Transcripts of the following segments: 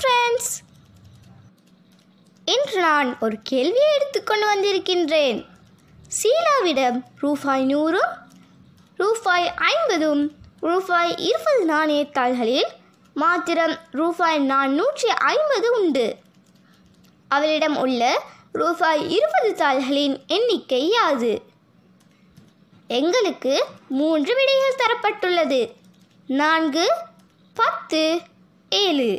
Friends, இன்று நான் ஒரு கேள்வியை எடுத்துக்கொண்டு வந்திருக்கின்றேன். சீலாவிடம் ரூபாய் 100, ரூபாய் 50, ரூபாய் 20 நாணயத்தாள்களில் மாத்திரம் ரூபாய் 450 உண்டு. அவளிடம் உள்ள ரூபாய் 20 தாள்களின் எண்ணிக்கை யாது? எங்களுக்கு 3 விடைகள் தரப்பட்டுள்ளது. 4, 10, 7.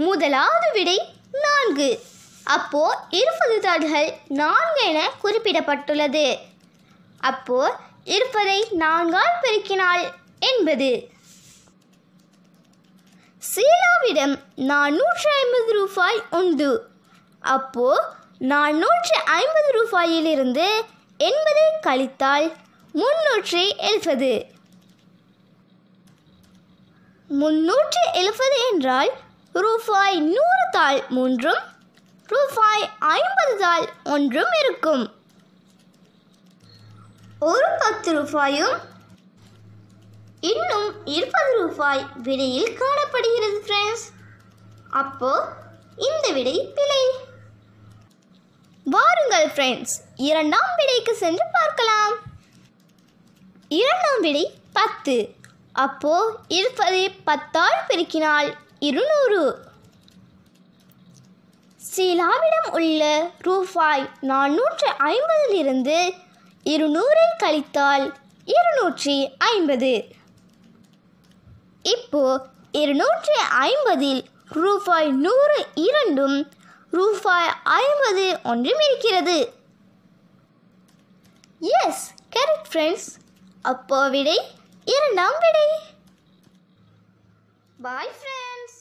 முதலாவது விடை 4. அப்போ 20 தாள்கள் 4 என குறிப்பிடப்பட்டுள்ளது. அப்போ 20ஐ 4ஆல் பெருக்கினால் 80. சீலாவிடம் 450 ரூபாய் உண்டு. அப்போ 450 ரூபாயிலிருந்து 80ஐ கழித்தால் 370. 370 என்றால் ரூபாய் 100 தாள் 3ம் ரூபாய் 50 தாள் 1ம் இருக்கும். ஒரு 10 ரூபாயும் இன்னும் 20 ரூபாய் விடையில் காணப்படுகிறது ஃப்ரெண்ட்ஸ். அப்போ இந்த விடை பிழை. வாருங்கள் ஃப்ரெண்ட்ஸ், இரண்டாம் விடைக்கு சென்று பார்க்கலாம். இரண்டாம் விடை 10. அப்போ 20ஐ 10ஆல் பெருக்கினால் 200. சீலாவிடம் உள்ள ரூபாய் 450லிருந்து 200ஐ கழித்தால் 250. இப்போ 250இல் ரூபாய் 100 2ம் ரூபாய் 50 ஒன்றும் இருக்கிறது. Yes, correct friends. அப்போ விடை இரண்டாம் விடை. Bye friends.